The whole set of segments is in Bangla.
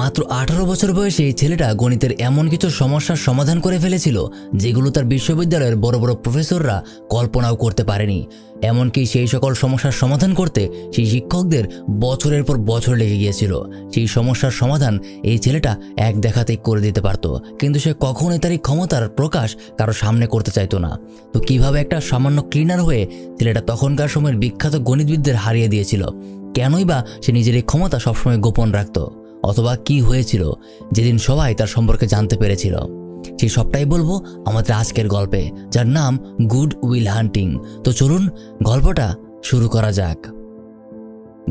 মাত্র 18 বছর বয়সে এই ছেলেটা গণিতের এমন কিছু সমস্যার সমাধান করে ফেলেছিল যেগুলো তার বিশ্ববিদ্যালয়ের বড় বড় প্রফেসররা কল্পনাও করতে পারেনি। এমনকি সেই সকল সমস্যার সমাধান করতে সেই শিক্ষকদের বছরের পর বছর লেগে গিয়েছিল। সেই সমস্যার সমাধান এই ছেলেটা এক দেখাতেই করে দিতে পারত, কিন্তু সে কখনোই তার এই ক্ষমতার প্রকাশ কারো সামনে করতে চাইতো না। তো কিভাবে একটা সামান্য ক্লিনার হয়ে ছেলেটা তখনকার সময়ের বিখ্যাত গণিতবিদদের হারিয়ে দিয়েছিল? কেনই বা সে নিজের এই ক্ষমতা সবসময় গোপন রাখত? অথবা কি হয়েছিল যেদিন সবাই তার সম্পর্কে জানতে পেরেছিল? সেই সবটাই বলবো আমাদের আজকের গল্পে, যার নাম গুড উইল হান্টিং। তো চলুন গল্পটা শুরু করা যাক।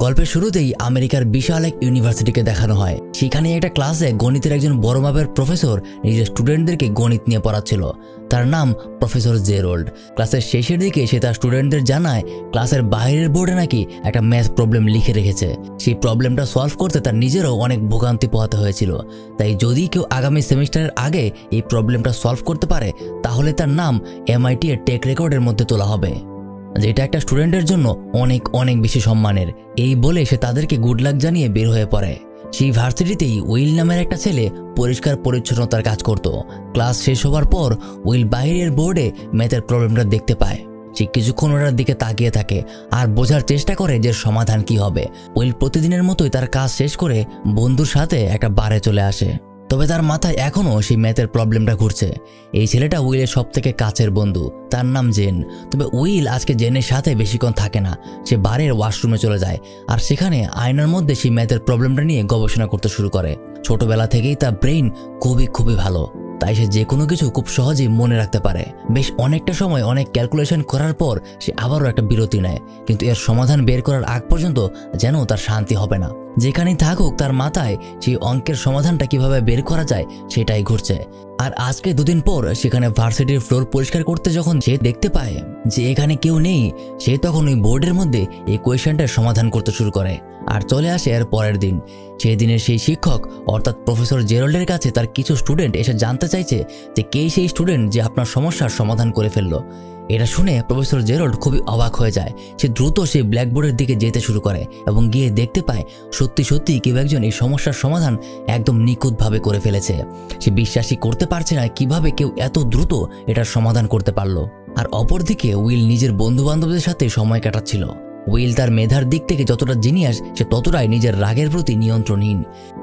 গল্পের শুরুতেই আমেরিকার বিশাল এক ইউনিভার্সিটিকে দেখানো হয়। সেখানে একটা ক্লাসে গণিতের একজন বড় মাপের প্রফেসর নিজের স্টুডেন্টদেরকে গণিত নিয়ে পড়াচ্ছিল। তার নাম প্রফেসর জেরল্ড। ক্লাসের শেষের দিকে সে তার স্টুডেন্টদের জানায় ক্লাসের বাইরের বোর্ডে নাকি একটা ম্যাথ প্রবলেম লিখে রেখেছে। সেই প্রবলেমটা সলভ করতে তার নিজেরও অনেক ভোগান্তি পোহাতে হয়েছিল। তাই যদি কেউ আগামী সেমিস্টারের আগে এই প্রবলেমটা সলভ করতে পারে তাহলে তার নাম MIT এর টেক রেকর্ডের মধ্যে তোলা হবে, যেটা একটা স্টুডেন্টের জন্য অনেক অনেক বেশি সম্মানের। এই বলে সে তাদেরকে গুড লাক জানিয়ে বের হয়ে পড়ে। সেই ভার্সিটিতেই উইল নামের একটা ছেলে পরিষ্কার পরিচ্ছন্নতার কাজ করত। ক্লাস শেষ হওয়ার পর উইল বাইরের বোর্ডে ম্যাথের প্রবলেমটা দেখতে পায়। সে কিছুক্ষণ ওটার দিকে তাকিয়ে থাকে আর বোঝার চেষ্টা করে যে সমাধান কি হবে। উইল প্রতিদিনের মতোই তার কাজ শেষ করে বন্ধুর সাথে একটা বারে চলে আসে, তবে তার মাথায় এখনও সেই ম্যাথের প্রবলেমটা ঘুরছে। এই ছেলেটা উইলের সব থেকে কাছের বন্ধু, তার নাম জেন। তবে উইল আজকে জেনের সাথে বেশিক্ষণ থাকে না। সে বারের ওয়াশরুমে চলে যায় আর সেখানে আয়নার মধ্যে সেই ম্যাথের প্রবলেমটা নিয়ে গবেষণা করতে শুরু করে। ছোটবেলা থেকেই তার ব্রেইন খুবই ভালো, তাই সে যে কোনো কিছু খুব সহজেই মনে রাখতে পারে। বেশ অনেকটা সময় অনেক ক্যালকুলেশন করার পর সে আবারও একটা বিরতি নেয়, কিন্তু এর সমাধান বের করার আগ পর্যন্ত যেন তার শান্তি হবে না। যেখানেই থাকুক তার মাথায় সেই অঙ্কের সমাধানটা কিভাবে বের করা যায় সেটাই ঘুরছে। আর আজকে দুদিন পর সেখানে ভার্সিটির ফ্লোর পরিষ্কার করতে যখন সে দেখতে পায় যে এখানে কেউ নেই, সে তখন ওই বোর্ডের মধ্যে এই কোয়েশ্চেনটার সমাধান করতে শুরু করে। আর চলে আসে এর পরের দিন। সেই দিনের সেই শিক্ষক অর্থাৎ প্রফেসর জেরল্ডের কাছে তার কিছু স্টুডেন্ট এসে জানতে চাইছে যে কে সেই স্টুডেন্ট যে আপনার সমস্যার সমাধান করে ফেললো। এটা শুনে প্রফেসর জেরল্ড খুবই অবাক হয়ে যায়। সে দ্রুত সেই ব্ল্যাকবোর্ডের দিকে যেতে শুরু করে এবং গিয়ে দেখতে পায় সত্যি কেউ একজন এই সমস্যার সমাধান একদম নিখুঁতভাবে করে ফেলেছে। সে বিশ্বাসই করতে পারছে না কিভাবে কেউ এত দ্রুত এটার সমাধান করতে পারলো। আর অপরদিকে উইল নিজের বন্ধু বান্ধবদের সাথে সময় কাটাচ্ছিল। উইল তার মেধার দিক থেকে যতটা জিনিয়াস, সে ততটাই নিজের রাগের প্রতি নিয়ন্ত্রণহীন।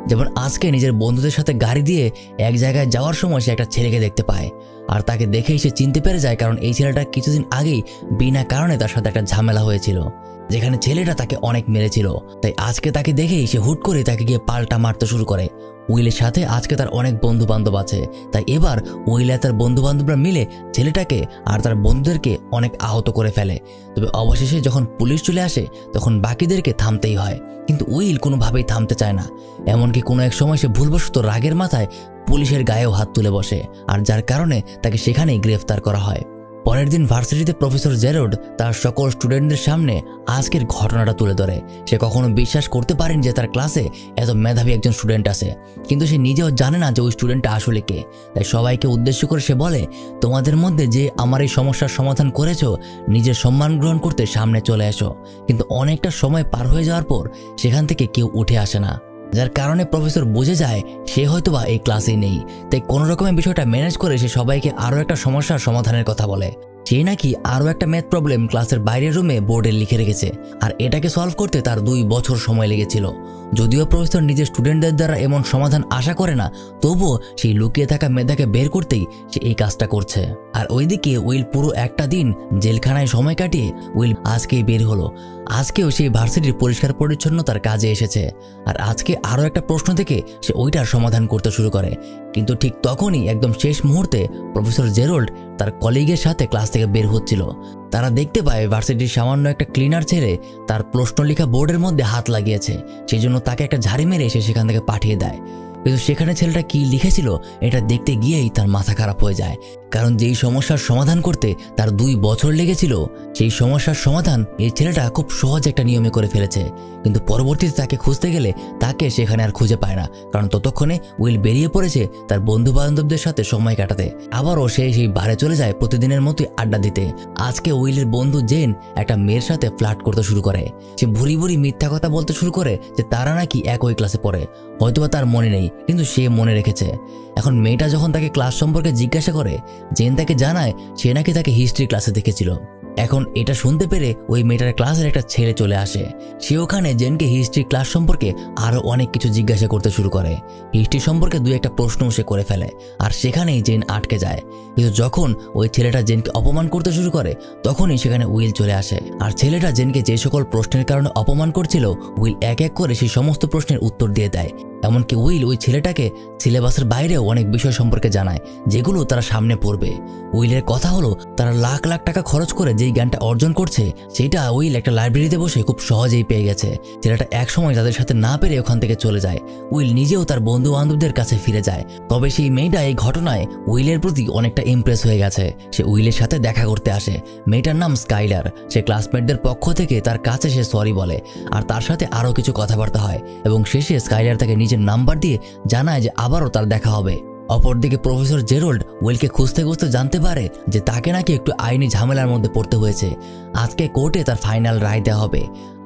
যেমন আজকে নিজের বন্ধুদের সাথে গাড়ি দিয়ে এক জায়গায় যাওয়ার সময় সে একটা ছেলেকে দেখতে পায় আর তাকে দেখেই সে চিনতে পেরে যায়, কারণ এই ছেলেটা কিছুদিন আগেই বিনা কারণে তার সাথে একটা ঝামেলা হয়েছিল, যেখানে ছেলেটা তাকে অনেক মেরেছিল। তাই আজকে তাকে দেখেই সে হুট করে তাকে গিয়ে পাল্টা মারতে শুরু করে। উইলের সাথে আজকে তার অনেক বন্ধু বান্ধব আছে, তাই এবার উইল আর তার বন্ধু বান্ধবরা মিলে ছেলেটাকে আর তার বন্ধুদেরকে অনেক আহত করে ফেলে। তবে অবশেষে যখন পুলিশ চলে আসে তখন বাকিদেরকে থামতেই হয়, কিন্তু উইল কোনোভাবেই থামতে চায় না। এমনকি কোনো এক সময় সে ভুলবশত রাগের মাথায় পুলিশের গায়েও হাত তুলে বসে, আর যার কারণে তাকে সেখানেই গ্রেফতার করা হয়। পরের দিন ভার্সিটিতে প্রফেসর জেরল্ড তার সকল স্টুডেন্টদের সামনে আজকের ঘটনাটা তুলে ধরে। সে কখনো বিশ্বাস করতে পারেনি যে তার ক্লাসে এত মেধাবী একজন স্টুডেন্ট আছে, কিন্তু সে নিজেও জানে না যে ওই স্টুডেন্টটা আসলে কে। তাই সবাইকে উদ্দেশ্য করে সে বলে, তোমাদের মধ্যে যে আমার এই সমস্যার সমাধান করেছো নিজের সম্মান গ্রহণ করতে সামনে চলে এসো। কিন্তু অনেকটা সময় পার হয়ে যাওয়ার পর সেখান থেকে কেউ উঠে আসে না, যার কারণে প্রফেসর বুঝে যায় সে হয়তোবা এই ক্লাসেই নেই। তাই কোনো রকমের বিষয়টা ম্যানেজ করে সে সবাইকে আরও একটা সমস্যার সমাধানের কথা বলে। সে নাকি আরও একটা ম্যাথ প্রবলেম ক্লাসের বাইরের রুমে বোর্ডে লিখে রেখেছে, আর এটাকে সলভ করতে তার 2 বছর সময় লেগেছিল। যদিও প্রফেসর নিজের স্টুডেন্টদের দ্বারা এমন সমাধান আশা করে না, তবুও সেই লুকিয়ে থাকা মেধাকে বের করতেই সে এই কাজটা করছে। আর ওইদিকে উইল পুরো একটা দিন জেলখানায় সময় কাটিয়ে উইল আজকেই বের হলো। আজকেও সেই ভার্সিটির পরিষ্কার পরিচ্ছন্নতার কাজে এসেছে, আর আজকে আরও একটা প্রশ্ন থেকে সে ওইটার সমাধান করতে শুরু করে। কিন্তু ঠিক তখনই একদম শেষ মুহূর্তে প্রফেসর জেরল্ড তার কলিগের সাথে ক্লাস থেকে বের হচ্ছিল। তারা দেখতে পায় ভার্সিটির সামান্য একটা ক্লিনার ছেলে তার প্রশ্ন লেখা বোর্ডের মধ্যে হাত লাগিয়েছে, সেই জন্য তাকে একটা ঝাড়ি মেরে এসে সেখান থেকে পাঠিয়ে দেয়। কিন্তু সেখানে ছেলেটা কি লিখেছিল এটা দেখতে গিয়েই তার মাথা খারাপ হয়ে যায়, কারণ যেই সমস্যার সমাধান করতে তার 2 বছর লেগেছিল সেই সমস্যার সমাধান এই ছেলেটা খুব সহজ একটা নিয়মে করে ফেলেছে। কিন্তু পরবর্তীতে তাকে খুঁজতে গেলে তাকে সেখানে আর খুঁজে পায় না, কারণ ততক্ষণে উইল বেরিয়ে পড়েছে তার বন্ধু বান্ধবদের সাথে সময় কাটাতে। আবারও সে সেই বারে চলে যায় প্রতিদিনের মতোই আড্ডা দিতে। আজকে উইলের বন্ধু জেন একটা মেয়ের সাথে ফ্লার্ট করতে শুরু করে। সে ভুরি ভুরি মিথ্যা কথা বলতে শুরু করে যে তারা নাকি একই ক্লাসে পড়ে। হয়তোবা তার মনে নেই, কিন্তু সে মনে রেখেছে। এখন মেয়েটা যখন তাকে ক্লাস সম্পর্কে জিজ্ঞাসা করে, জেন তাকে জানায় সে নাকি তাকে হিস্ট্রি ক্লাসে দেখেছিল। এখন এটা শুনতে পেরে ওই মেয়েটার ক্লাসের একটা ছেলে চলে আসে। সে ওখানে জেনকে হিস্ট্রি ক্লাস সম্পর্কে আরো অনেক কিছু জিজ্ঞাসা করতে শুরু করে। হিস্ট্রি সম্পর্কে 2-1টা প্রশ্ন সে করে ফেলে, আর সেখানেই জেন আটকে যায়। কিন্তু যখন ওই ছেলেটা জেনকে অপমান করতে শুরু করে তখনই সেখানে উইল চলে আসে। আর ছেলেটা জেনকে যে সকল প্রশ্নের কারণে অপমান করছিল উইল এক এক করে সেই সমস্ত প্রশ্নের উত্তর দিয়ে দেয়। এমনকি উইল ওই ছেলেটাকে সিলেবাসের বাইরেও অনেক বিষয় সম্পর্কে জানায় যেগুলো তারা সামনে পড়বে। উইলের কথা হলো তারা লাখ লাখ টাকা খরচ করে যেই জ্ঞানটা অর্জন করছে সেটা উইল একটা লাইব্রেরিতে বসে খুব সহজেই পেয়ে গেছে। ছেলেটা একসময় তাদের সাথে না পেরে ওখান থেকে চলে যায়। উইল নিজেও তার বন্ধু বান্ধবদের কাছে ফিরে যায়। তবে সেই মেয়েটা এই ঘটনায় উইলের প্রতি অনেকটা ইমপ্রেস হয়ে গেছে। সে উইলের সাথে দেখা করতে আসে। মেয়েটার নাম স্কাইলার। সে ক্লাসমেটদের পক্ষ থেকে তার কাছে সে সরি বলে, আর তার সাথে আরও কিছু কথাবার্তা হয় এবং শেষে স্কাইলার তাকে নিজের নাম্বার দিয়ে জানায় যে আবারও তার দেখা হবে। অপরদিকে প্রফেসর জেরল্ড উইলকে খুঁজতে খুঁজতে জানতে পারে যে তাকে নাকি একটু আইনি ঝামেলার মধ্যে পড়তে হয়েছে। আজকে কোর্টে তার ফাইনাল রায় দেওয়া হবে।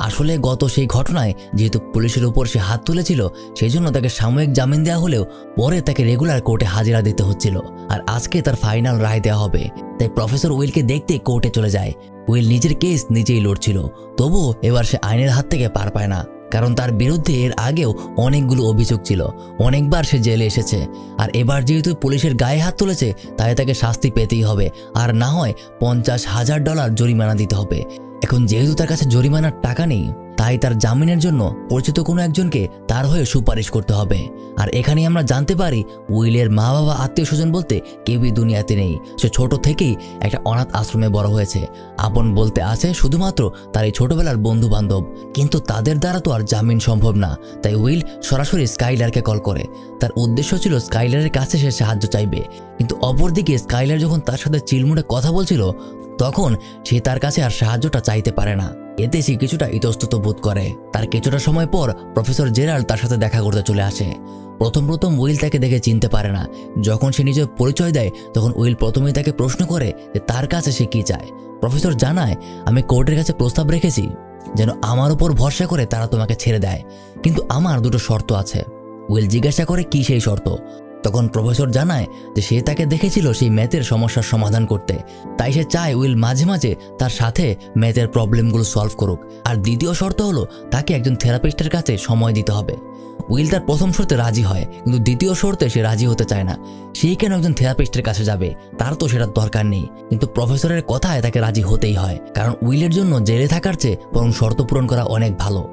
আসলে গত সেই ঘটনায় যেহেতু পুলিশের উপর সে হাত তুলেছিল সেই জন্য তাকে সাময়িক জামিন দেওয়া হলেও পরে তাকে রেগুলার কোর্টে হাজিরা দিতে হচ্ছিল। আর আজকে তার ফাইনাল রায় দেওয়া হবে, তাই প্রফেসর উইলকে দেখতে কোর্টে চলে যায়। উইল নিজের কেস নিজেই লড়ছিল, তবুও এবার সে আইনের হাত থেকে পার পায় না, কারণ তার বিরুদ্ধে এর আগেও অনেকগুলো অভিযোগ ছিল। অনেকবার সে জেলে এসেছে, আর এবার যেহেতু পুলিশের গায়ে হাত তুলেছে তাই তাকে শাস্তি পেতেই হবে, আর না হয় $50,000 জরিমানা দিতে হবে। এখন যেহেতু তার কাছে জরিমানার টাকা নেই তাই তার জামিনের জন্য পরিচিত কোনো একজনকে তার হয়ে সুপারিশ করতে হবে। আর এখানেই আমরা জানতে পারি উইলের মা বাবা আত্মীয় স্বজন বলতে কেউই দুনিয়াতে নেই। সে ছোট থেকেই একটা অনাথ আশ্রমে বড় হয়েছে। আপন বলতে আছে শুধুমাত্র তার এই ছোটবেলার বন্ধু বান্ধব, কিন্তু তাদের দ্বারা তো আর জামিন সম্ভব না। তাই উইল সরাসরি স্কাইলারকে কল করে। তার উদ্দেশ্য ছিল স্কাইলারের কাছে সে সাহায্য চাইবে, কিন্তু অপরদিকে স্কাইলার যখন তার সাথে চিলমুড়ে কথা বলছিল তখন সে তার কাছে আর সাহায্যটা চাইতে পারে না। এতে সে কিছুটা ইতস্তত বোধ করে। তার কিছুটা সময় পর প্রফেসর জেরাল্ড তার সাথে দেখা করতে চলে আসে। প্রথম উইল তাকে দেখে চিনতে পারে না। যখন সে নিজের পরিচয় দেয় তখন উইল প্রথমেই তাকে প্রশ্ন করে যে তার কাছে সে কি চায়। প্রফেসর জানায়, আমি কোর্টের কাছে প্রস্তাব রেখেছি যেন আমার উপর ভরসা করে তারা তোমাকে ছেড়ে দেয়, কিন্তু আমার 2টো শর্ত আছে। উইল জিজ্ঞাসা করে কি সেই শর্ত। তখন প্রফেসর জানায় যে সে তাকে দেখেছিল সেই ম্যাথের সমস্যার সমাধান করতে, তাই সে চায় উইল মাঝে মাঝে তার সাথে ম্যাথের প্রবলেমগুলো সলভ করুক। আর দ্বিতীয় শর্ত হলো তাকে একজন থেরাপিস্টের কাছে সময় দিতে হবে। উইল তার প্রথম শর্তে রাজি হয়, কিন্তু দ্বিতীয় শর্তে সে রাজি হতে চায় না। সেই কেন একজন থেরাপিস্টের কাছে যাবে, তার তো সেটার দরকার নেই। কিন্তু প্রফেসরের কথায় তাকে রাজি হতেই হয়, কারণ উইলের জন্য জেলে থাকার চেয়ে বরং শর্ত পূরণ করা অনেক ভালো।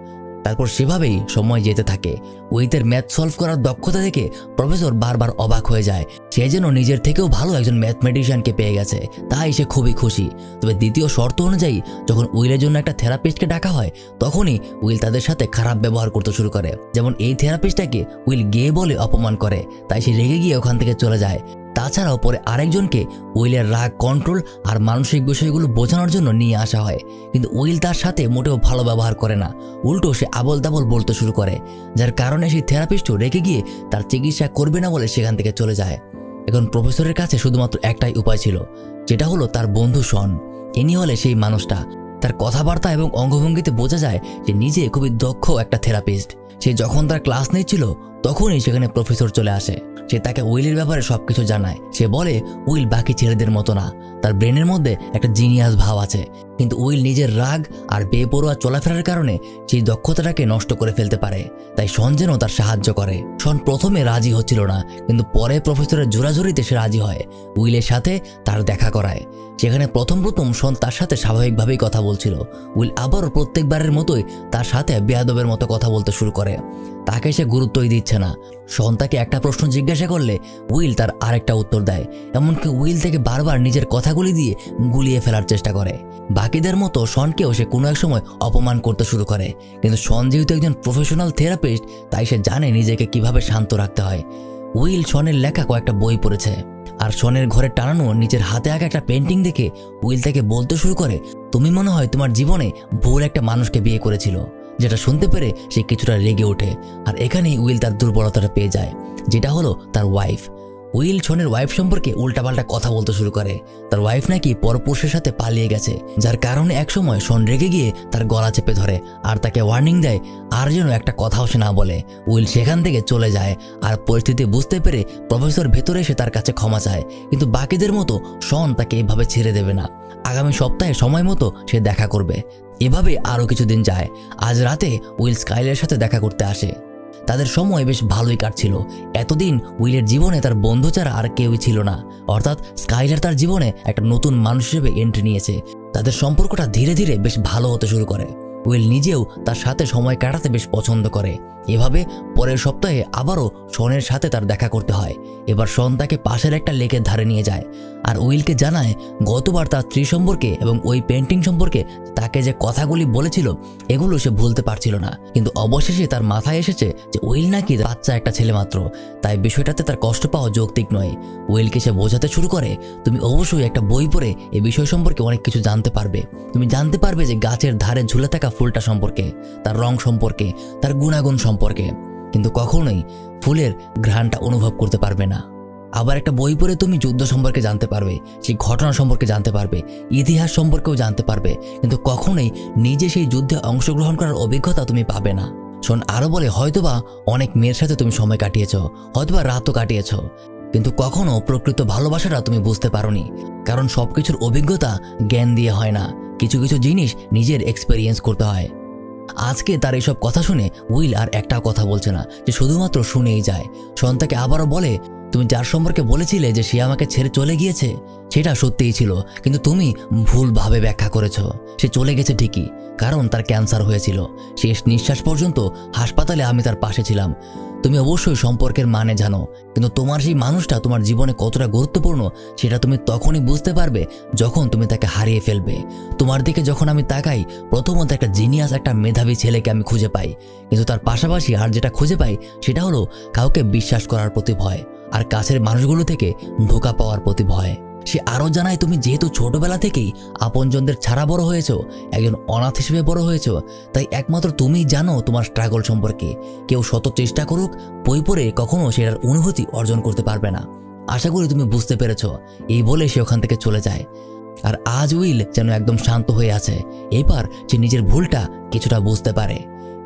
তারপর সেভাবেই সময় যেতে থাকে। উইলের ম্যাথ সলভ করার দক্ষতা দেখে প্রফেসর বারবার অবাক হয়ে যায়। সে যেন নিজের থেকেও ভালো একজন ম্যাথমেটিশিয়ানকে পেয়ে গেছে, তাই সে খুবই খুশি। তবে দ্বিতীয় শর্ত অনুযায়ী যখন উইলের জন্য একটা থেরাপিস্টকে ডাকা হয় তখনই উইল তাদের সাথে খারাপ ব্যবহার করতে শুরু করে। যেমন এই থেরাপিস্টটাকে উইল গে বলে অপমান করে, তাই সে রেগে গিয়ে ওখান থেকে চলে যায়। তাছাড়াও পরে আরেকজনকে উইলের রাগ কন্ট্রোল আর মানসিক বিষয়গুলো বোঝানোর জন্য নিয়ে আসা হয়, কিন্তু উইল তার সাথে মোটেও ভালো ব্যবহার করে না। উল্টো সে আবল তাবল বলতে শুরু করে, যার কারণে সেই থেরাপিস্টও রেগে গিয়ে তার চিকিৎসা করবে না বলে সেখান থেকে চলে যায়। এখন প্রফেসরের কাছে শুধুমাত্র একটাই উপায় ছিল, যেটা হলো তার বন্ধু শন। ইনি হলে সেই মানুষটা। তার কথাবার্তা এবং অঙ্গভঙ্গিতে বোঝা যায় যে নিজে খুবই দক্ষ একটা থেরাপিস্ট। সে যখন তার ক্লাস নিচ্ছিল তখনই সেখানে প্রফেসর চলে আসে। সে তাকে উইলের ব্যাপারে সবকিছু জানায়। সে বলে উইল বাকি ছেলেদের মতো না, তার ব্রেনের মধ্যে একটা জিনিয়াস ভাব আছে, কিন্তু উইল নিজের রাগ আর বেপরোয়া চলাফেরার কারণে সেই দক্ষতাটাকে নষ্ট করে ফেলতে পারে। তাই শন যেন তার সাহায্য করে। শন প্রথমে রাজি হচ্ছিল না, কিন্তু পরে প্রফেসরের জোরাজোরিতে সে রাজি হয়। উইলের সাথে তার দেখা করায়। সেখানে প্রথম শন তার সাথে স্বাভাবিকভাবেই কথা বলছিল। উইল আবারও প্রত্যেকবারের মতোই তার সাথে বেয়াদবের মতো কথা বলতে শুরু করে। তাকে সে গুরুত্বই দিচ্ছে না। শন তাকে একটা প্রশ্ন জিজ্ঞাসা করলে উইল তার আরেকটা উত্তর দেয়। এমনকি উইল থেকে বারবার নিজের কথাগুলি দিয়ে গুলিয়ে ফেলার চেষ্টা করে। বাকিদের মতো শনকেও সে কোনো এক সময় অপমান করতে শুরু করে, কিন্তু শন যেহেতু একজন প্রফেশনাল থেরাপিস্ট তাই সে জানে নিজেকে কিভাবে শান্ত রাখতে হয়। উইল শনের লেখা কয়েকটা বই পড়েছে, আর শনের ঘরে টানানো নিজের হাতে আঁকা একটা পেন্টিং দেখে উইল তাকে বলতে শুরু করে, তুমি মনে হয় তোমার জীবনে ভুল একটা মানুষকে বিয়ে করেছিল। যেটা শুনতে পেরে সে কিছুটা রেগে ওঠে, আর এখানেই উইল তার দুর্বলতাটা পেয়ে যায়, যেটা হলো তার ওয়াইফ। উইল শনের ওয়াইফ সম্পর্কে উল্টাপাল্টা কথা বলতে শুরু করে। তার ওয়াইফ নাকি পরপুরুষের সাথে পালিয়ে গেছে, যার কারণে একসময় শন রেগে গিয়ে তার গলা চেপে ধরে আর তাকে ওয়ার্নিং দেয় আর যেন একটা কথাও সে না বলে। উইল সেখান থেকে চলে যায়, আর পরিস্থিতি বুঝতে পেরে প্রফেসর ভেতরে এসে তার কাছে ক্ষমা চায়, কিন্তু বাকিদের মতো শন তাকে এভাবে ছেড়ে দেবে না। আগামী সপ্তাহে সময় মতো সে দেখা করবে। এভাবে আরও কিছুদিন যায়। আজ রাতে উইল স্কাইলের সাথে দেখা করতে আসে। তাদের সময় বেশ ভালোই কাটছিল। এতদিন উইলের জীবনে তার বন্ধু ছাড়া আর কেউই ছিল না, অর্থাৎ স্কাইলার তার জীবনে একটা নতুন মানুষ হিসেবে এন্ট্রি নিয়েছে। তাদের সম্পর্কটা ধীরে ধীরে বেশ ভালো হতে শুরু করে। উইল নিজেও তার সাথে সময় কাটাতে বেশ পছন্দ করে। এভাবে পরের সপ্তাহে আবারও শনের সাথে তার দেখা করতে হয়। এবার শন তাকে পাশের একটা লেকের ধারে নিয়ে যায়, আর উইলকে জানায় গতবার তার স্ত্রী সম্পর্কে এবং ওই পেন্টিং সম্পর্কে তাকে যে কথাগুলি বলেছিল এগুলো সে ভুলতে পারছিল না। কিন্তু অবশেষে তার মাথায় এসেছে যে উইল নাকি বাচ্চা একটা ছেলে মাত্র, তাই বিষয়টাতে তার কষ্ট পাওয়া যৌক্তিক নয়। উইলকে সে বোঝাতে শুরু করে, তুমি অবশ্যই একটা বই পড়ে এই বিষয় সম্পর্কে অনেক কিছু জানতে পারবে। তুমি জানতে পারবে যে গাছের ধারে ঝুলে থাকা ফুলটা সম্পর্কে, তার রং সম্পর্কে, তার গুণাগুণ সম্পর্কে, কিন্তু কখনোই ফুলের ঘ্রাণটা অনুভব করতে পারবে না। আবার একটা বই পড়ে তুমি যুদ্ধ সম্পর্কে জানতে পারবে, সেই ঘটনা সম্পর্কে জানতে পারবে, ইতিহাস সম্পর্কেও জানতে পারবে, কিন্তু কখনোই নিজে সেই যুদ্ধে অংশগ্রহণ করার অভিজ্ঞতা তুমি পাবে না। শোন আরও বলে, হয়তোবা অনেক মেয়ের সাথে তুমি সময় কাটিয়েছ, হয়তোবা রাতও কাটিয়েছ, কিন্তু কখনো প্রকৃত ভালোবাসাটা তুমি বুঝতে পারোনি। কারণ সবকিছুর অভিজ্ঞতা জ্ঞান দিয়ে হয় না, কিছু কিছু জিনিস নিজের এক্সপেরিয়েন্স করতে হয়। আজকে তার এইসব কথা শুনে উইল আর একটাও কথা বলছে না, যে শুধুমাত্র শুনেই যায়। শন তাকে আবারও বলে, তুমি যার সম্পর্কে বলেছিলে যে সে আমাকে ছেড়ে চলে গিয়েছে, সেটা সত্যিই ছিল, কিন্তু তুমি ভুলভাবে ব্যাখ্যা করেছ। সে চলে গেছে ঠিকই, কারণ তার ক্যান্সার হয়েছিল। শেষ নিঃশ্বাস পর্যন্ত হাসপাতালে আমি তার পাশে ছিলাম। তুমি অবশ্যই সম্পর্কের মানে জানো, কিন্তু তোমার সেই মানুষটা তোমার জীবনে কতটা গুরুত্বপূর্ণ সেটা তুমি তখনই বুঝতে পারবে যখন তুমি তাকে হারিয়ে ফেলবে। তোমার দিকে যখন আমি তাকাই, প্রথমত একটা জিনিয়াস, একটা মেধাবী ছেলেকে আমি খুঁজে পাই, কিন্তু তার পাশাপাশি আর যেটা খুঁজে পাই সেটা হলো কাউকে বিশ্বাস করার প্রতি ভয়, আর কাছের মানুষগুলো থেকে ধোঁকা পাওয়ার প্রতি ভয়। সে আরও জানায়, তুমি যেহেতু ছোটবেলা থেকেই আপনজনদের ছাড়া বড় হয়েছো, একজন অনাথ হিসেবে বড় হয়েছো, তাই একমাত্র তুমিই জানো তোমার স্ট্রাগল সম্পর্কে। কেউ শত চেষ্টা করুক, বই পড়ে কখনো সেটার অনুভূতি অর্জন করতে পারবে না। আশা করি তুমি বুঝতে পেরেছ। এই বলে সে ওখান থেকে চলে যায়। আর আজ উইল যেন একদম শান্ত হয়ে আছে। এবার সে নিজের ভুলটা কিছুটা বুঝতে পারে।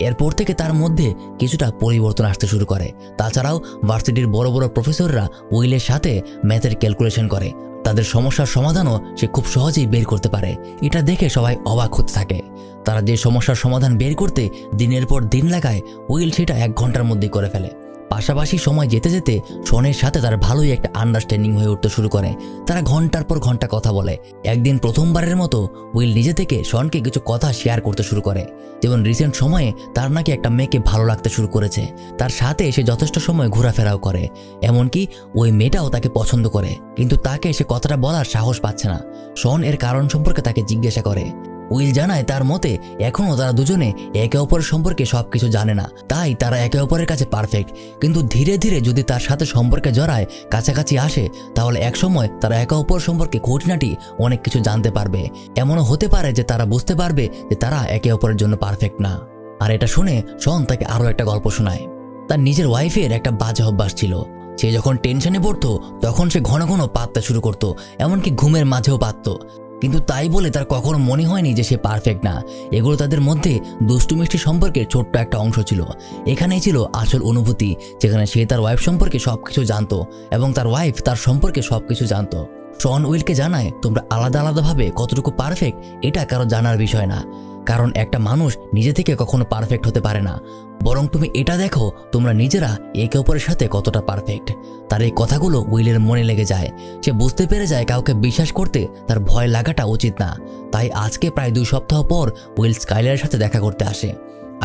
এরপর থেকে তার মধ্যে কিছুটা পরিবর্তন আসতে শুরু করে। তাছাড়াও ভার্সিটির বড় বড় প্রফেসররা উইলের সাথে ম্যাথের ক্যালকুলেশন করে, তাদের সমস্যার সমাধানও সে খুব সহজেই বের করতে পারে। এটা দেখে সবাই অবাক হতে থাকে। তারা যে সমস্যার সমাধান বের করতে দিনের পর দিন লাগায়, উইল সেটা 1 ঘন্টার মধ্যেই করে ফেলে। পাশাপাশি সময় যেতে যেতে শনের সাথে তার ভালোই একটা আন্ডারস্ট্যান্ডিং হয়ে উঠতে শুরু করে। তারা ঘন্টার পর ঘন্টা কথা বলে। একদিন প্রথমবারের মতো উইল নিজে থেকে শনকে কিছু কথা শেয়ার করতে শুরু করে, যেমন রিসেন্ট সময়ে তার নাকি একটা মেয়েকে ভালো লাগতে শুরু করেছে, তার সাথে সে যথেষ্ট সময় ঘোরাফেরাও করে, এমনকি ওই মেয়েটাও তাকে পছন্দ করে, কিন্তু তাকে সে কথাটা বলার সাহস পাচ্ছে না। শন এর কারণ সম্পর্কে তাকে জিজ্ঞাসা করে। উইল জানায় তার মতে এখনও তারা দুজনে একে অপরের সম্পর্কে সবকিছু জানে না, তাই তারা একে অপরের কাছে পারফেক্ট, কিন্তু ধীরে ধীরে যদি তার সাথে সম্পর্কে জড়ায়, কাছাকাছি আসে, তাহলে একসময় তারা একে অপর সম্পর্কে খুঁটিনাটি অনেক কিছু জানতে পারবে। এমনও হতে পারে যে তারা বুঝতে পারবে যে তারা একে অপরের জন্য পারফেক্ট না। আর এটা শুনে শন তাকে আরও একটা গল্প শোনায়। তার নিজের ওয়াইফের একটা বাজে অভ্যাস ছিল। সে যখন টেনশনে পড়তো তখন সে ঘন ঘন পাততে শুরু করতো, এমনকি ঘুমের মাঝেও পাততো। কিন্তু তাই বলে তার কখনো মনে হয়নি যে সে পারফেক্ট না। এগুলো তাদের মধ্যে দুষ্টু মিষ্টি সম্পর্কের ছোট্ট একটা অংশ ছিল। এখানেই ছিল আসল অনুভূতি, যেখানে সে তার ওয়াইফ সম্পর্কে সবকিছু জানতো এবং তার ওয়াইফ তার সম্পর্কে সবকিছু জানতো। শন উইলকে জানায়, তোমরা আলাদা আলাদাভাবে কতটুকু পারফেক্ট এটা কারো জানার বিষয় না, কারণ একটা মানুষ নিজে থেকে কখনো পারফেক্ট হতে পারে না, বরং তুমি এটা দেখো তোমরা নিজেরা একে অপরের সাথে কতটা পারফেক্ট। তার এই কথাগুলো উইলের মনে লেগে যায়। সে বুঝতে পেরে যায় কাউকে বিশ্বাস করতে তার ভয় লাগাটা উচিত না। তাই আজকে প্রায় 2 সপ্তাহ পর উইল স্কাইলারের সাথে দেখা করতে আসে।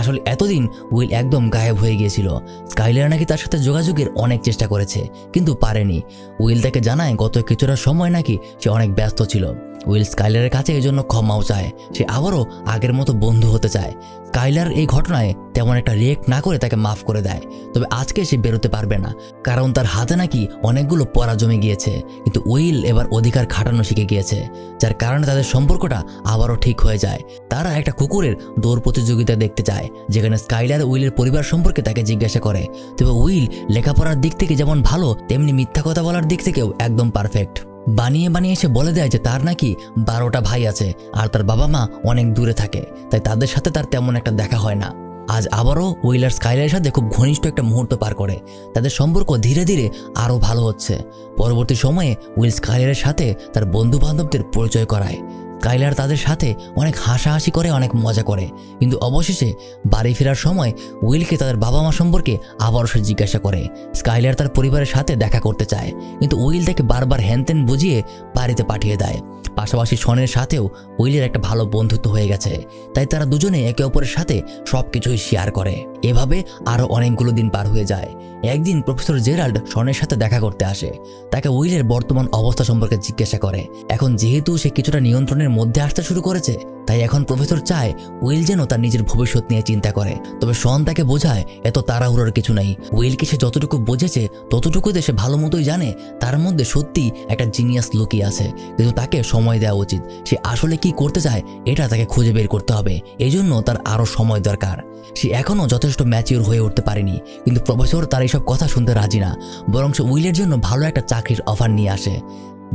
আসলে এতদিন উইল একদম গায়েব হয়ে গিয়েছিল। স্কাইলার নাকি তার সাথে যোগাযোগের অনেক চেষ্টা করেছে, কিন্তু পারেনি। উইল তাকে জানায় গত কিছুটা সময় নাকি সে অনেক ব্যস্ত ছিল। উইল স্কাইলারের কাছে এই জন্য ক্ষমাও চায়। সে আবারও আগের মতো বন্ধু হতে চায়। স্কাইলার এই ঘটনায় তেমন একটা রিয়েক্ট না করে তাকে মাফ করে দেয়। তবে আজকে সে বেরোতে পারবে না, কারণ তার হাতে নাকি অনেকগুলো পড়া জমে গিয়েছে। কিন্তু উইল এবার অধিকার খাটানো শিখে গিয়েছে, যার কারণে তাদের সম্পর্কটা আবারও ঠিক হয়ে যায়। তারা একটা কুকুরের দৌড় প্রতিযোগিতা দেখতে চায়, যেখানে স্কাইলার উইলের পরিবার সম্পর্কে তাকে জিজ্ঞাসা করে। তবে উইল লেখাপড়ার দিক থেকে যেমন ভালো, তেমনি মিথ্যা কথা বলার দিক থেকেও একদম পারফেক্ট। বানিয়ে বানিয়ে সে বলে দেয় যে তার নাকি 12টা ভাই আছে আর তার বাবা মা অনেক দূরে থাকে, তাই তাদের সাথে তার তেমন একটা দেখা হয় না। আজ আবারও উইল আর স্কাইলারের সাথে খুব ঘনিষ্ঠ একটা মুহূর্ত পার করে। তাদের সম্পর্ক ধীরে ধীরে আরও ভালো হচ্ছে। পরবর্তী সময়ে উইল স্কাইলারের সাথে তার বন্ধু বান্ধবদের পরিচয় করায়। স্কাইলার তাদের সাথে অনেক হাসাহাসি করে, অনেক মজা করে। কিন্তু অবশেষে বাড়ি ফেরার সময় উইলকে তাদের বাবা মা সম্পর্কে আবারও সে জিজ্ঞাসা করে। স্কাইলার তার পরিবারের সাথে দেখা করতে চায়, কিন্তু উইল তাকে বারবার হ্যানত্যান বুঝিয়ে বাড়িতে পাঠিয়ে দেয়। পাশাপাশি শনের সাথেও উইলের একটা ভালো বন্ধুত্ব হয়ে গেছে, তাই তারা দুজনে একে অপরের সাথে সব কিছুই শেয়ার করে। এভাবে আরও অনেকগুলো দিন পার হয়ে যায়। একদিন প্রফেসর জেরাল্ড শনের সাথে দেখা করতে আসে। তাকে উইলের বর্তমান অবস্থা সম্পর্কে জিজ্ঞাসা করে। এখন যেহেতু সে কিছুটা নিয়ন্ত্রণের মধ্যে আসতে শুরু করেছে, তাই এখন প্রফেসর চায় উইল যেন তার নিজের ভবিষ্যৎ নিয়ে চিন্তা করে। তবে শন তাকে বোঝায় এত তাড়াহুড়োর কিছু নেই। উইলকে সে যতটুকু বুঝেছে ততটুকুতে সে ভালো মতোই জানে তার মধ্যে সত্যি একটা জিনিয়াস লুকিয়ে আছে, কিন্তু তাকে সময় দেওয়া উচিত। সে আসলে কি করতে চায় এটা তাকে খুঁজে বের করতে হবে, এই জন্য তার আরও সময় দরকার। সে এখনও যথেষ্ট ম্যাচিওর হয়ে উঠতে পারেনি, কিন্তু প্রফেসর তার এইসব কথা শুনতে রাজি না, বরং সে উইলের জন্য ভালো একটা চাকরির অফার নিয়ে আসে।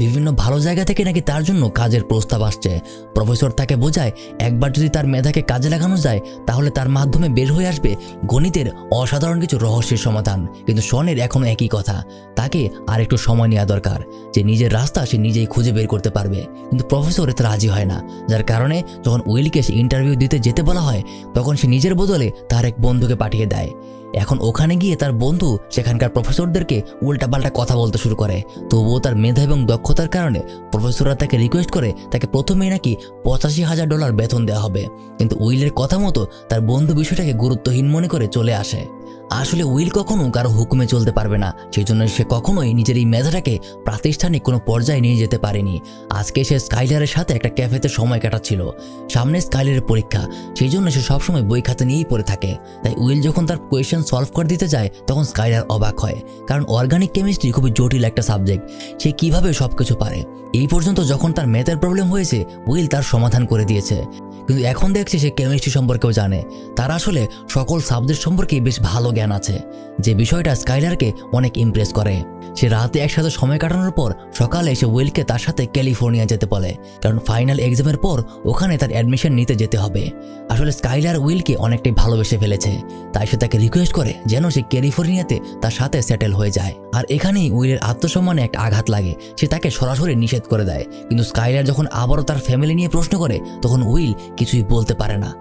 বিভিন্ন ভালো জায়গা থেকে নাকি তার জন্য কাজের প্রস্তাব আসছে। প্রফেসর তাকে বোঝায় একবার যদি তার মেধাকে কাজে লাগানো যায়, তাহলে তার মাধ্যমে বের হয়ে আসবে গণিতের অসাধারণ কিছু রহস্যের সমাধান। কিন্তু শনের এখনও একই কথা, তাকে আর একটু সময় নেওয়া দরকার, যে নিজের রাস্তা সে নিজেই খুঁজে বের করতে পারবে। কিন্তু প্রফেসর এতে রাজি হয় না, যার কারণে যখন উইলকে সে ইন্টারভিউ দিতে যেতে বলা হয়, তখন সে নিজের বদলে তার এক বন্ধুকে পাঠিয়ে দেয়। এখন ওখানে গিয়ে তার বন্ধু সেখানকার প্রফেসরদেরকে উল্টাপাল্টা কথা বলতে শুরু করে। তবুও তার মেধা এবং দক্ষতার কারণে প্রফেসররা তাকে রিকোয়েস্ট করে তাকে প্রথমেই নাকি $85,000 বেতন দেওয়া হবে। কিন্তু উইলের কথা মতো তার বন্ধু বিষয়টাকে গুরুত্বহীন মনে করে চলে আসে। আসলে উইল কখনো কারো হুকুমে চলতে পারবে না, সেই জন্য সে কখনোই নিজের এই মেধাটাকে প্রাতিষ্ঠানিক কোনো পর্যায়ে নিয়ে যেতে পারেনি। আজকে সে স্কাইলারের সাথে একটা ক্যাফেতে সময় কাটাচ্ছিল। সামনে স্কাইলারের পরীক্ষা, সেই জন্য সে সবসময় বই খাতা নিয়েই পড়ে থাকে। তাই উইল যখন তার কোয়েশ্চেন সলভ করে দিতে যায়, তখন স্কাইলার অবাক হয়, কারণ অর্গানিক কেমিস্ট্রি খুবই জটিল একটা সাবজেক্ট। সে কিভাবে সবকিছু পারে। এই পর্যন্ত যখন তার ম্যাথের প্রবলেম হয়েছে, উইল তার সমাধান করে দিয়েছে। কিন্তু এখন দেখছি সে কেমিস্ট্রি সম্পর্কেও জানে। তার আসলে সকল সাবজেক্ট সম্পর্কে বেশ ভালো জ্ঞান আছে, যে বিষয়টা স্কাইলারকে অনেক ইমপ্রেস করে। সে রাতে একসাথে সময় কাটানোর পর সকালে সে উইলকে তার সাথে ক্যালিফোর্নিয়া যেতে বলে, কারণ ফাইনাল এক্সামের পর ওখানে তার অ্যাডমিশন নিতে যেতে হবে। আসলে স্কাইলার উইলকে অনেকটাই ভালোবেসে ফেলেছে, তাই সে তাকে রিকোয়েস্ট করে যেন সে ক্যালিফোর্নিয়াতে তার সাথে সেটেল হয়ে যায়। আর এখানেই উইলের আত্মসম্মানে একটা আঘাত লাগে। সে তাকে সরাসরি নিষেধ করে দেয়। কিন্তু স্কাইলার যখন আবারও তার ফ্যামিলি নিয়ে প্রশ্ন করে, তখন উইল কিছুই বলতে পারে না।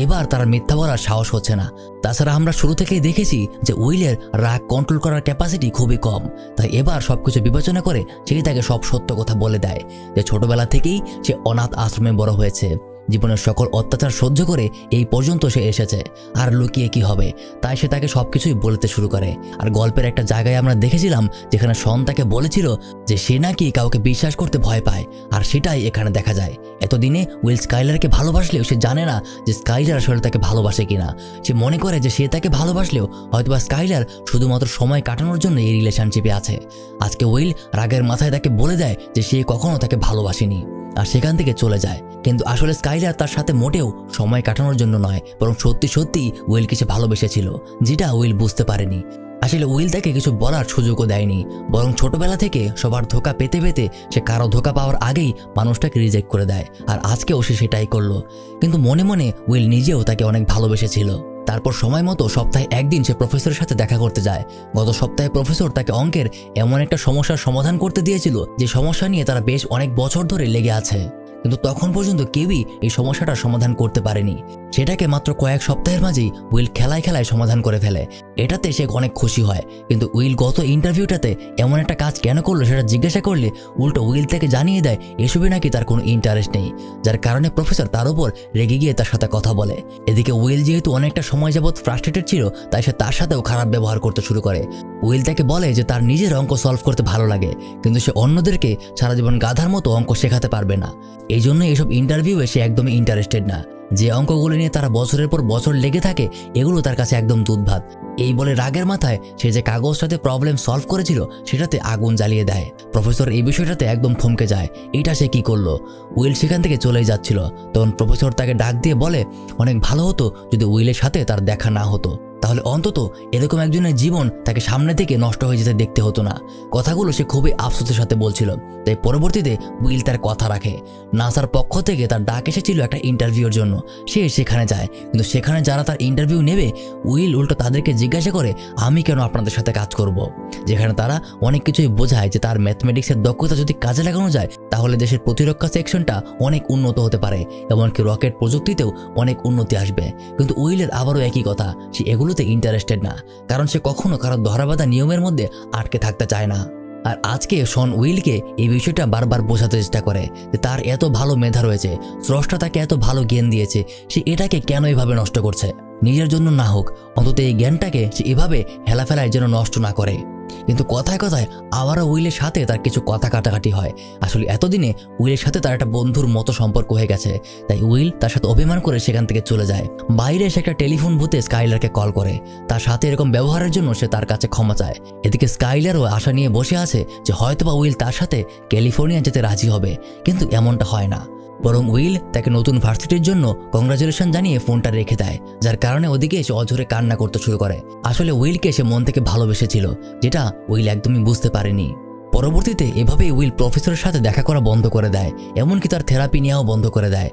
এবার তার মিথ্যা বলার সাহস হচ্ছে না। তাছাড়া আমরা শুরু থেকেই দেখেছি যে উইলের রাগ কন্ট্রোল করার ক্যাপাসিটি খুবই কম। তাই এবার সবকিছু বিবেচনা করে সেই তাকে সব সত্য কথা বলে দেয়, যে ছোটবেলা থেকেই সে অনাথ আশ্রমে বড় হয়েছে। জীবনের সকল অত্যাচার সহ্য করে এই পর্যন্ত সে এসেছে, আর লুকিয়ে কি হবে। তাই সে তাকে সবকিছুই বলতে শুরু করে। আর গল্পের একটা জায়গায় আমরা দেখেছিলাম যেখানে শন তাকে বলেছিল যে সে নাকি কাউকে বিশ্বাস করতে ভয় পায়, আর সেটাই এখানে দেখা যায়। এতদিনে উইল স্কাইলারকে ভালোবাসলেও সে জানে না যে স্কাইলার আসলে তাকে ভালোবাসে কিনা। সে মনে করে যে সে তাকে ভালোবাসলেও হয়তোবা স্কাইলার শুধুমাত্র সময় কাটানোর জন্য এই রিলেশনশিপে আছে। আজকে উইল রাগের মাথায় তাকে বলে দেয় যে সে কখনো তাকে ভালোবাসেনি, আর সেখান থেকে চলে যায়। কিন্তু আসলে স্কাইলার তার সাথে মোটেও সময় কাটানোর জন্য নয়, বরং সত্যি সত্যি উইলকে সে ভালোবেসেছিল, যেটা উইল বুঝতে পারেনি। আসলে উইল তাকে কিছু বলার সুযোগও দেয়নি, বরং ছোটবেলা থেকে সবার ধোকা পেতে পেতে সে কারো ধোকা পাওয়ার আগেই মানুষটাকে রিজেক্ট করে দেয়। আর আজকেও সে সেটাই করলো। কিন্তু মনে মনে উইল নিজেও তাকে অনেক ভালোবেসেছিল। তারপর সময় মতো সপ্তাহে একদিন সে প্রফেসরের সাথে দেখা করতে যায়। গত সপ্তাহে প্রফেসর তাকে অঙ্কের এমন একটা সমস্যার সমাধান করতে দিয়েছিল, যে সমস্যা নিয়ে তারা বেশ অনেক বছর ধরে লেগে আছে, কিন্তু তখন পর্যন্ত কেউই এই সমস্যাটার সমাধান করতে পারেনি। সেটাকে মাত্র কয়েক সপ্তাহের মাঝেই উইল খেলায় খেলায় সমাধান করে ফেলে। এটাতে সে অনেক খুশি হয়, কিন্তু উইল গত ইন্টারভিউটাতে এমন একটা কাজ কেন করলো সেটা জিজ্ঞাসা করলে উল্টো উইল তাকে জানিয়ে দেয় এসবে নাকি তার কোনো ইন্টারেস্ট নেই, যার কারণে প্রফেসর তার উপর রেগে গিয়ে তার সাথে কথা বলে। এদিকে উইল যেহেতু অনেকটা সময় যাবৎ ফ্রাস্ট্রেটেড ছিল, তাই সে তার সাথেও খারাপ ব্যবহার করতে শুরু করে। উইল তাকে বলে যে তার নিজের অঙ্ক সলভ করতে ভালো লাগে, কিন্তু সে অন্যদেরকে সারা জীবন গাধার মতো অঙ্ক শেখাতে পারবে না। এই জন্য এসব ইন্টারভিউয়ে সে একদমই ইন্টারেস্টেড না। যে অঙ্কগুলো নিয়ে তারা বছরের পর বছর লেগে থাকে এগুলো তার কাছে একদম দুধ ভাত। এই বলে রাগের মাথায় সে যে কাগজটাতে প্রবলেম সলভ করেছিল সেটাতে আগুন জ্বালিয়ে দেয়। প্রফেসর এই বিষয়টাতে একদম থমকে যায়, এটা সে কি করলো। উইল সেখান থেকে চলেই যাচ্ছিল, তখন প্রফেসর তাকে ডাক দিয়ে বলে অনেক ভালো হতো যদি উইলের সাথে তার দেখা না হতো, তাহলে অন্তত এরকম একজনের জীবন তাকে সামনে থেকে নষ্ট হয়ে যেতে দেখতে হতো না। কথাগুলো সে খুবই আফসোসের সাথে বলছিল। তাই পরবর্তীতে উইল তার কথা রাখে। নাসার পক্ষ থেকে তার ডাক এসেছিল একটা ইন্টারভিউর জন্য, সে সেখানে যায়, কিন্তু সেখানে যারা তার ইন্টারভিউ নেবে উইল উল্টো তাদেরকে জিজ্ঞাসা করে আমি কেন আপনাদের সাথে কাজ করব, যেখানে তারা অনেক কিছুই বোঝায় যে তার ম্যাথমেটিক্সের দক্ষতা যদি কাজে লাগানো যায় তাহলে দেশের প্রতিরক্ষা সেকশনটা অনেক উন্নত হতে পারে, এমনকি রকেট প্রযুক্তিতেও অনেক উন্নতি আসবে। কিন্তু উইলের আবারও একই কথা, সে এগুলোতে ইন্টারেস্টেড না, কারণ সে কখনো কারো ধরাবাঁধা নিয়মের মধ্যে আটকে থাকতে চায় না। আর আজকে শন উইলকে এই বিষয়টা বারবার বোঝাতে চেষ্টা করে যে তার এত ভালো মেধা রয়েছে, স্রষ্টা তাকে এত ভালো জ্ঞান দিয়েছে, সে এটাকে কেন এভাবে নষ্ট করছে। নিজের জন্য না হোক, অন্তত এই জ্ঞানটাকে সে এভাবে হেলাফেলায় যেন নষ্ট না করে। কিন্তু কথায় কথায় আবারও উইলের সাথে তার কিছু কথা কাটাকাটি হয়। আসলে এতদিনে উইলের সাথে তার একটা বন্ধুর মতো সম্পর্ক হয়ে গেছে, তাই উইল তার সাথে অভিমান করে সেখান থেকে চলে যায়। বাইরে এসে একটা টেলিফোন বুথে স্কাইলারকে কল করে, তার সাথে এরকম ব্যবহারের জন্য সে তার কাছে ক্ষমা চায়। এদিকে স্কাইলারও আশা নিয়ে বসে আছে যে হয়তোবা উইল তার সাথে ক্যালিফোর্নিয়া যেতে রাজি হবে, কিন্তু এমনটা হয় না। বরং উইল তাকে নতুন ভার্সিটির জন্য কংগ্রাচুলেশন জানিয়ে ফোনটা রেখে দেয়, যার কারণে ওদিকে এসে অঝরে কান্না করতে শুরু করে। আসলে উইলকে সে মন থেকে ভালোবেসেছিল, যেটা উইল একদমই বুঝতে পারেনি। পরবর্তীতে এভাবেই উইল প্রফেসরের সাথে দেখা করা বন্ধ করে দেয়, এমনকি তার থেরাপি নেওয়াও বন্ধ করে দেয়।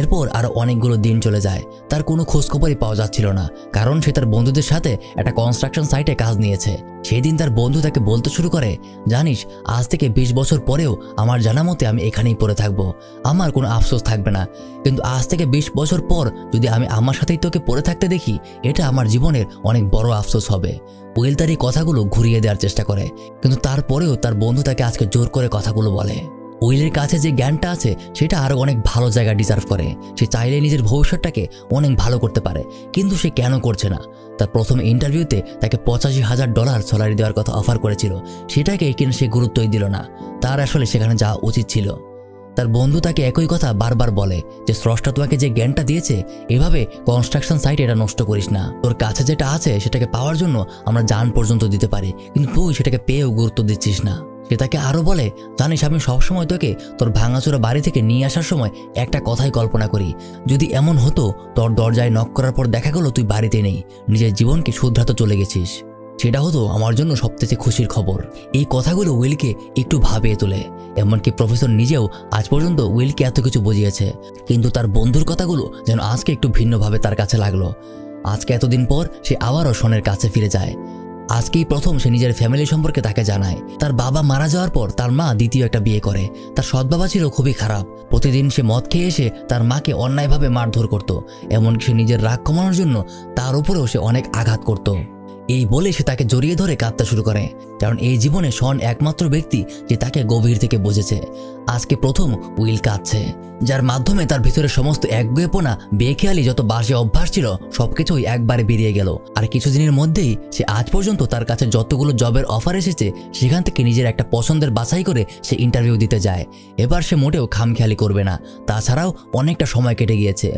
এরপর আরও অনেকগুলো দিন চলে যায়, তার কোনো খোঁজখবরই পাওয়া যাচ্ছিল না, কারণ সে তার বন্ধুদের সাথে একটা কনস্ট্রাকশন সাইটে কাজ নিয়েছে। সেই দিন তার বন্ধু তাকে বলতে শুরু করে, জানিস আজ থেকে 20 বছর পরেও আমার জানা মতে আমি এখানেই পড়ে থাকবো, আমার কোনো আফসোস থাকবে না, কিন্তু আজ থেকে 20 বছর পর যদি আমি আমার সাথেই তোকে পড়ে থাকতে দেখি এটা আমার জীবনের অনেক বড় আফসোস হবে। উইল তার এই কথাগুলো ঘুরিয়ে দেওয়ার চেষ্টা করে, কিন্তু তারপরেও তার বন্ধু তাকে আজকে জোর করে কথাগুলো বলে। উইলের কাছে যে জ্ঞানটা আছে সেটা আরও অনেক ভালো জায়গা ডিজার্ভ করে, সে চাইলে নিজের ভবিষ্যৎটাকে অনেক ভালো করতে পারে, কিন্তু সে কেন করছে না। তার প্রথম ইন্টারভিউতে তাকে $85,000 স্যালারি দেওয়ার কথা অফার করেছিল, সেটাকে কিনা সে গুরুত্বই দিল না, তার আসলে সেখানে যাওয়া উচিত ছিল। তার বন্ধু তাকে একই কথা বারবার বলে যে স্রষ্টা তোমাকে যে জ্ঞানটা দিয়েছে এভাবে কনস্ট্রাকশন সাইটে এটা নষ্ট করিস না, তোর কাছে যেটা আছে সেটাকে পাওয়ার জন্য আমরা জান পর্যন্ত দিতে পারি, কিন্তু তুই সেটাকে পেয়েও গুরুত্ব দিচ্ছিস না। সে তাকে আরও বলে, জানিস আমি সবসময় তোকে তোর ভাঙাচোরা বাড়ি থেকে নিয়ে আসার সময় একটা কথাই কল্পনা করি, যদি এমন হতো তোর দরজায় নক করার পর দেখা গেলো তুই বাড়িতে নেই, নিজের জীবনকে শুধরাতে চলে গেছিস, সেটা হতো আমার জন্য সবথেকে খুশির খবর। এই কথাগুলো উইলকে একটু ভাবিয়ে তোলে, এমনকি প্রফেসর নিজেও আজ পর্যন্ত উইলকে এত কিছু বুঝিয়েছে, কিন্তু তার বন্ধুর কথাগুলো যেন আজকে একটু ভিন্নভাবে তার কাছে লাগলো। আজকে এতদিন পর সে আবারও শনের কাছে ফিরে যায়। আজকেই প্রথম সে নিজের ফ্যামিলি সম্পর্কে তাকে জানায়। তার বাবা মারা যাওয়ার পর তার মা দ্বিতীয় একটা বিয়ে করে। তার সৎ বাবা ছিল খুবই খারাপ, প্রতিদিন সে মদ খেয়ে এসে তার মাকে অন্যায়ভাবে মারধর করত, এমনকি সে নিজের রাগ কমানোর জন্য তার উপরেও সে অনেক আঘাত করত। এই বলে সে তাকে জড়িয়ে ধরে কাঁদতে শুরু করে, কারণ এই জীবনে শন একমাত্র ব্যক্তি যে তাকে গভীর থেকে বুঝেছে। আজকে প্রথম উইল কাঁদছে, যার মাধ্যমে তার ভিতরে সমস্ত একগুঁয়েপনা, বেখেয়ালি যত বাজে অভ্যাস ছিল সবকিছুই একবারে বেরিয়ে গেল। আর কিছুদিনের মধ্যেই সে আজ পর্যন্ত তার কাছে যতগুলো জবের অফার এসেছে সেখান থেকে নিজের একটা পছন্দের বাছাই করে সে ইন্টারভিউ দিতে যায়। এবার সে মোটেও খামখেয়ালি করবে না। তাছাড়াও অনেকটা সময় কেটে গিয়েছে,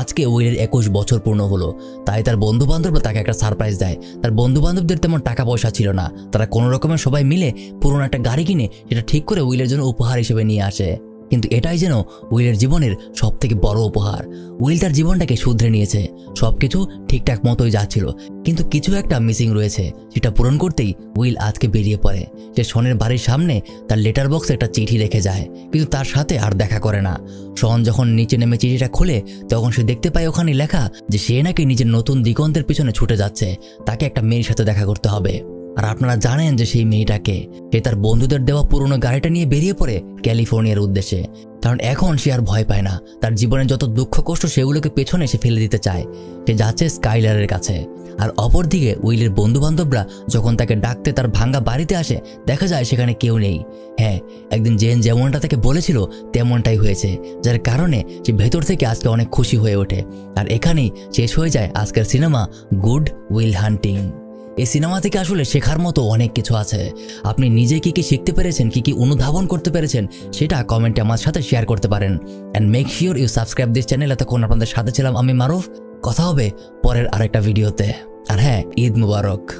আজকে উইলের 21 বছর পূর্ণ হলো। তাই তার বন্ধু বান্ধবরা তাকে একটা সারপ্রাইজ দেয়। তার বন্ধু বান্ধবদের তেমন টাকা পয়সা ছিল না, তারা কোনো রকমের সবাই মিলে পুরনো একটা গাড়ি কিনে সেটা ঠিক করে উইলের জন্য উপহার হিসেবে নিয়ে আসে। কিন্তু এটাই যেন উইলের জীবনের সবথেকে বড় উপহার। উইল তার জীবনটাকে শুধরে নিয়েছে, সবকিছু ঠিকঠাক মতোই যাচ্ছিল, কিন্তু কিছু একটা মিসিং রয়েছে, সেটা পূরণ করতেই উইল আজকে বেরিয়ে পড়ে। সে শনের বাড়ির সামনে তার লেটার বক্সে একটা চিঠি রেখে যায়, কিন্তু তার সাথে আর দেখা করে না। শন যখন নিচে নেমে চিঠিটা খোলে তখন সে দেখতে পায় ওখানে লেখা যে সে নাকি নিজের নতুন দিগন্তের পিছনে ছুটে যাচ্ছে, তাকে একটা মেয়ের সাথে দেখা করতে হবে। আর আপনারা জানেন যে সেই মেয়েটাকে, সে তার বন্ধুদের দেওয়া পুরনো গাড়িটা নিয়ে বেরিয়ে পড়ে ক্যালিফোর্নিয়ার উদ্দেশ্যে। কারণ এখন সে আর ভয় পায় না। তার জীবনের যত দুঃখ কষ্ট সেগুলোকে পেছনে সে ফেলে দিতে চায়। সে যাচ্ছে স্কাইলারের কাছে। আর অপরদিকে উইলের বন্ধুবান্ধবরা যখন তাকে ডাকতে তার ভাঙ্গা বাড়িতে আসে, দেখা যায় সেখানে কেউ নেই। হ্যাঁ, একদিন জেন যেমনটা তাকে বলেছিল তেমনটাই হয়েছে, যার কারণে সে ভেতর থেকে আজকে অনেক খুশি হয়ে ওঠে। আর এখানেই শেষ হয়ে যায় আজকের সিনেমা গুড উইল হান্টিং। এই সিনেমা থেকে আসলে শেখার মতো অনেক কিছু আছে। আপনি নিজে কি কি শিখতে পেরেছেন, কি কি অনুধাবন করতে পেরেছেন, সেটা কমেন্টে আমার সাথে শেয়ার করতে পারেন। And make sure you subscribe this channel. এতক্ষণ আপনাদের সাথে ছিলাম আমি মারুফ। কথা হবে পরের আরেকটা ভিডিওতে। আর হ্যাঁ, ঈদ মুবারক।